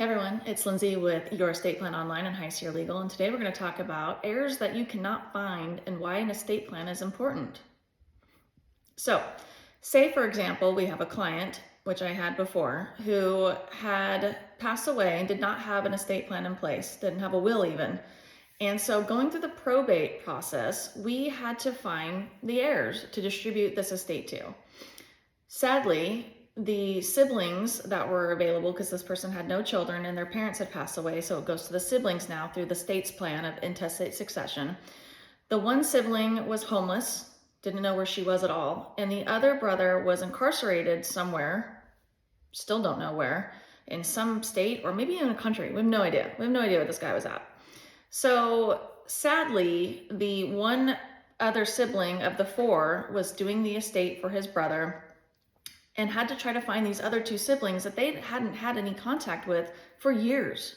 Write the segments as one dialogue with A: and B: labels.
A: Hey everyone, it's Lindsay with Your Estate Plan Online and Heirs Legal, and today we're going to talk about heirs that you cannot find and why an estate plan is important. So, say for example, we have a client, which I had before, who had passed away and did not have an estate plan in place, didn't have a will even. And so going through the probate process, we had to find the heirs to distribute this estate to. Sadly, the siblings that were available, because this person had no children and their parents had passed away, so it goes to the siblings now through the state's plan of intestate succession. The one sibling was homeless, didn't know where she was at all, and the other brother was incarcerated somewhere, still don't know where, in some state or maybe in a country. We have no idea. We have no idea where this guy was at. So sadly, the one other sibling of the four was doing the estate for his brother and had to try to find these other two siblings that they hadn't had any contact with for years.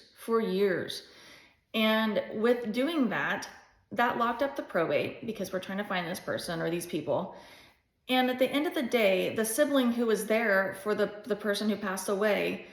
A: And with doing that, that locked up the probate because we're trying to find this person or these people. And at the end of the day, the sibling who was there for the person who passed away,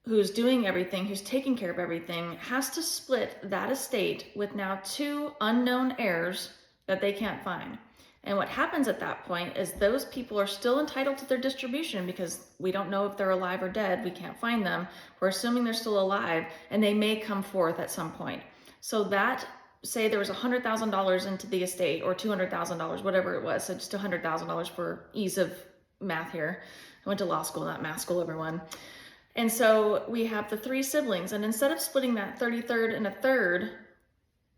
A: who's doing everything, who's taking care of everything, has to split that estate with now two unknown heirs that they can't find. And what happens at that point is those people are still entitled to their distribution because we don't know if they're alive or dead. We can't find them. We're assuming they're still alive and they may come forth at some point. So that, say there was $100,000 into the estate or $200,000, whatever it was. So just $100,000 for ease of math here. I went to law school, not math school, everyone. And so we have the three siblings, and instead of splitting that 33rd and a third,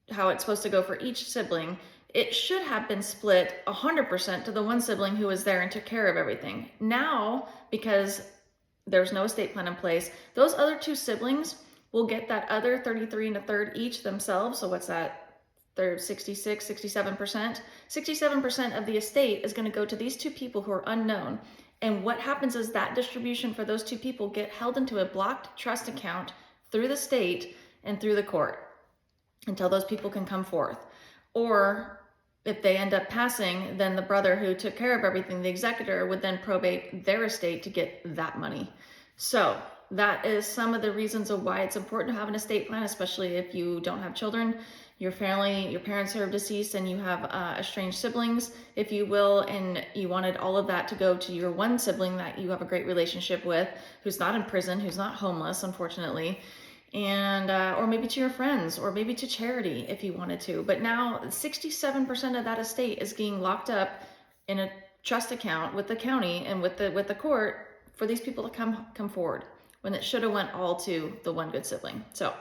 A: how it's supposed to go for each sibling, it should have been split 100% to the one sibling who was there and took care of everything. Now, because there's no estate plan in place, those other two siblings will get that other 33 and a third each themselves. So what's that? They're 66, 67%. 67% of the estate is going to go to these two people who are unknown. And what happens is that distribution for those two people get held into a blocked trust account through the state and through the court until those people can come forth. Or if they end up passing, then the brother who took care of everything, the executor, would then probate their estate to get that money. So that is some of the reasons of why it's important to have an estate plan, especially if you don't have children, your family, your parents are deceased, and you have estranged siblings, if you will, and you wanted all of that to go to your one sibling that you have a great relationship with, who's not in prison, who's not homeless, unfortunately, and or maybe to your friends, or maybe to charity if you wanted to. But now 67% of that estate is being locked up in a trust account with the county and with the court for these people to come forward, when it should have went all to the one good sibling. So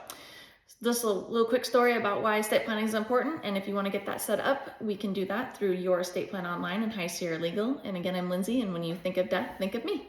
A: just a little quick story about why estate planning is important. And if you want to get that set up, we can do that through Your Estate Plan Online and High Sierra Legal. And again, I'm Lindsay, and when you think of death, think of me.